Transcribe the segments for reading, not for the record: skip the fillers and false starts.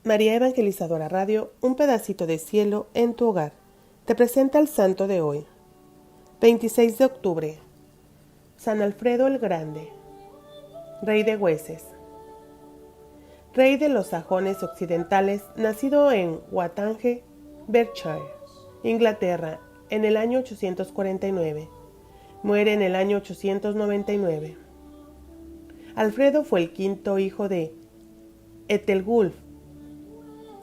María Evangelizadora Radio, un pedacito de cielo en tu hogar. Te presenta el santo de hoy, 26 de octubre, San Alfredo el Grande, rey de Wessex. Rey de los sajones occidentales, nacido en Wattange, Berkshire, Inglaterra, en el año 849. Muere en el año 899. Alfredo fue el quinto hijo de Ethelwulf,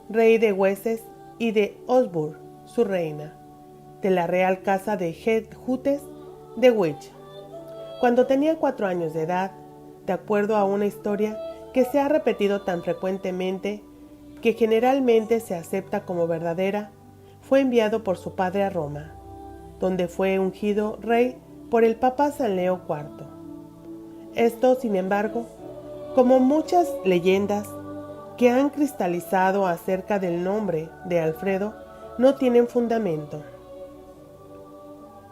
rey de Wessex, y de Osburh, su reina, de la real casa de Jutes de Witch. Cuando tenía 4 años de edad, de acuerdo a una historia que se ha repetido tan frecuentemente que generalmente se acepta como verdadera, fue enviado por su padre a Roma, donde fue ungido rey por el Papa San Leo IV. Esto, sin embargo, como muchas leyendas que han cristalizado acerca del nombre de Alfredo, no tienen fundamento.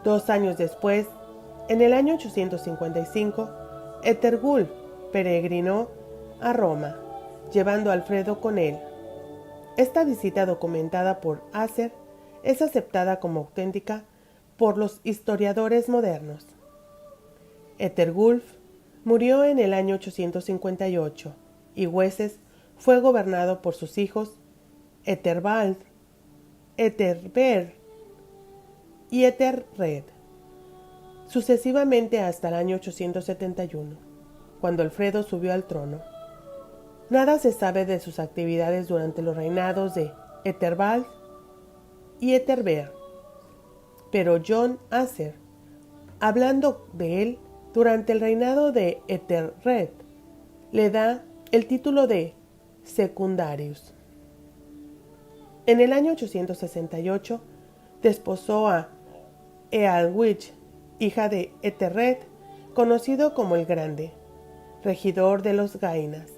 2 años después, en el año 855, Ethelwulf peregrinó a Roma, llevando a Alfredo con él. Esta visita, documentada por Acer, es aceptada como auténtica por los historiadores modernos. Ethelwulf murió en el año 858 y Wessex fue gobernado por sus hijos Ethelbald, Ethelbert y Ethelred, sucesivamente hasta el año 871, cuando Alfredo subió al trono. Nada se sabe de sus actividades durante los reinados de Ethelbald y Ethelbert, pero John Acer, hablando de él durante el reinado de Ethelred, le da el título de Secundarius. En el año 868 desposó a Ealwich, hija de Ethelred, conocido como el Grande, regidor de los Gainas.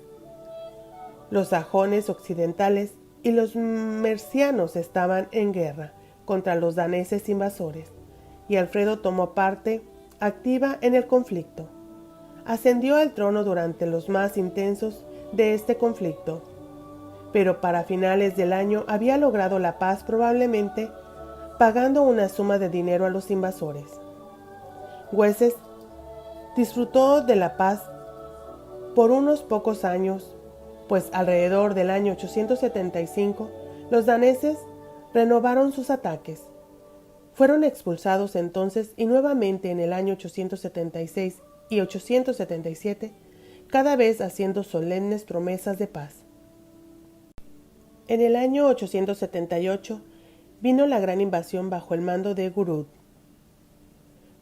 Los sajones occidentales y los mercianos estaban en guerra contra los daneses invasores, y Alfredo tomó parte activa en el conflicto. Ascendió al trono durante los más intensos de este conflicto, pero para finales del año había logrado la paz, probablemente pagando una suma de dinero a los invasores. Wessex disfrutó de la paz por unos pocos años, pues alrededor del año 875 los daneses renovaron sus ataques. Fueron expulsados entonces y nuevamente en el año 876 y 877, cada vez haciendo solemnes promesas de paz. En el año 878 vino la gran invasión bajo el mando de Gurud.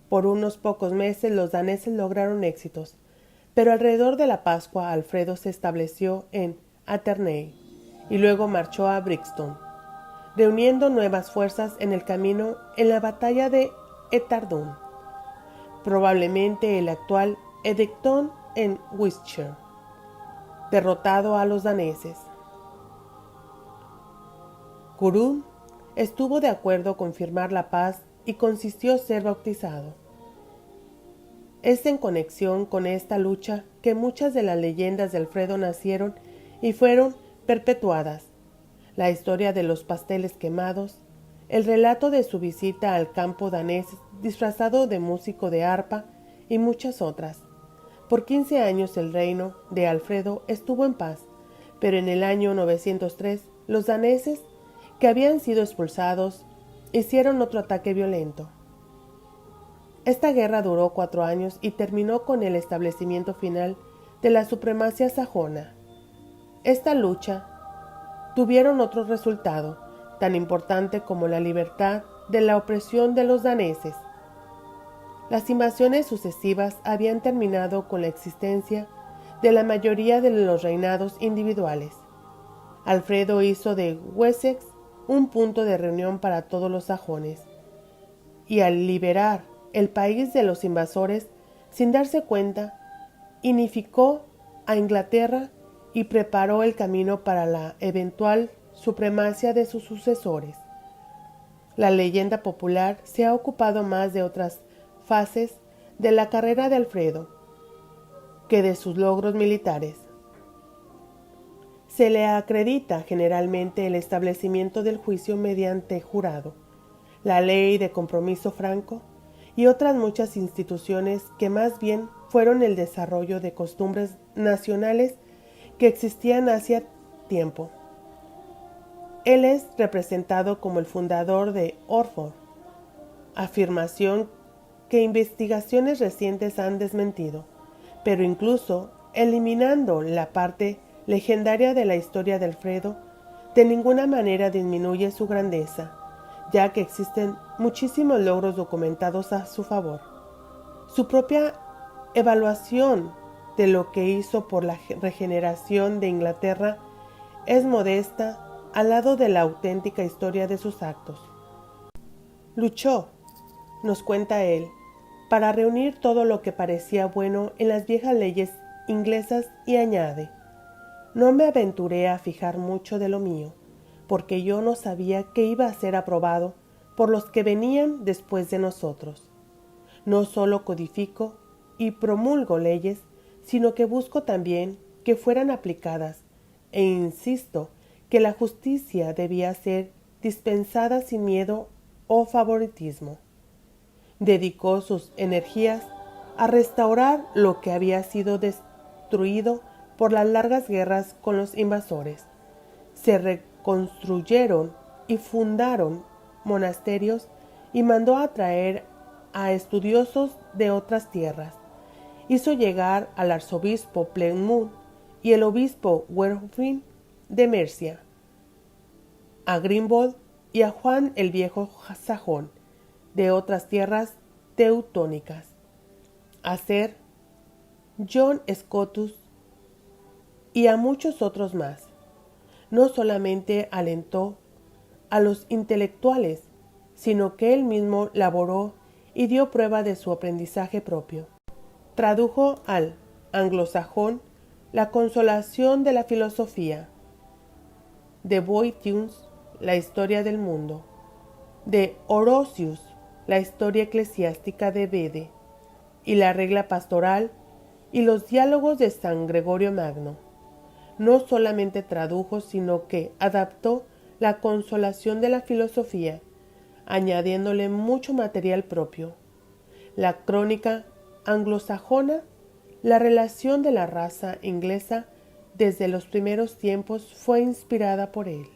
Por unos pocos meses los daneses lograron éxitos, pero alrededor de la Pascua Alfredo se estableció en Aternay y luego marchó a Brixton, reuniendo nuevas fuerzas en el camino en la batalla de Etardun, probablemente el actual Edington en Wiltshire, derrotado a los daneses. Gurú estuvo de acuerdo con firmar la paz y consintió ser bautizado. Es en conexión con esta lucha que muchas de las leyendas de Alfredo nacieron y fueron perpetuadas. La historia de los pasteles quemados, el relato de su visita al campo danés disfrazado de músico de arpa y muchas otras. Por 15 años el reino de Alfredo estuvo en paz, pero en el año 903 los daneses, que habían sido expulsados, hicieron otro ataque violento. Esta guerra duró 4 años y terminó con el establecimiento final de la supremacía sajona. Esta lucha tuvieron otro resultado, tan importante como la libertad de la opresión de los daneses. Las invasiones sucesivas habían terminado con la existencia de la mayoría de los reinados individuales. Alfredo hizo de Wessex un punto de reunión para todos los sajones, y al liberar el país de los invasores, sin darse cuenta, unificó a Inglaterra y preparó el camino para la eventual supremacia de sus sucesores. La leyenda popular se ha ocupado más de otras fases de la carrera de Alfredo que de sus logros militares. Se le acredita generalmente el establecimiento del juicio mediante jurado, la ley de compromiso franco y otras muchas instituciones que más bien fueron el desarrollo de costumbres nacionales que existían hacía tiempo. Él es representado como el fundador de Orford, afirmación que investigaciones recientes han desmentido, pero incluso eliminando la parte legendaria de la historia de Alfredo, de ninguna manera disminuye su grandeza, ya que existen muchísimos logros documentados a su favor. Su propia evaluación de lo que hizo por la regeneración de Inglaterra es modesta al lado de la auténtica historia de sus actos. Luchó, nos cuenta él, para reunir todo lo que parecía bueno en las viejas leyes inglesas y añade: no me aventuré a fijar mucho de lo mío, porque yo no sabía que iba a ser aprobado por los que venían después de nosotros. No solo codifico y promulgo leyes, sino que busco también que fueran aplicadas, e insisto que la justicia debía ser dispensada sin miedo o favoritismo. Dedicó sus energías a restaurar lo que había sido destruido por las largas guerras con los invasores. Se reconstruyeron y fundaron monasterios y mandó a traer a estudiosos de otras tierras. Hizo llegar al arzobispo Plymouth y el obispo Werfrin de Mercia, a Grimbold y a Juan el Viejo sajón de otras tierras teutónicas, a Sir John Scotus y a muchos otros más. No solamente alentó a los intelectuales, sino que él mismo laboró y dio prueba de su aprendizaje propio. Tradujo al anglosajón la consolación de la filosofía, de Boethius la historia del mundo, de Orosius la historia eclesiástica de Bede, y la regla pastoral y los diálogos de San Gregorio Magno. No solamente tradujo, sino que adaptó la consolación de la filosofía, añadiéndole mucho material propio. La crónica anglosajona, la relación de la raza inglesa desde los primeros tiempos, fue inspirada por él.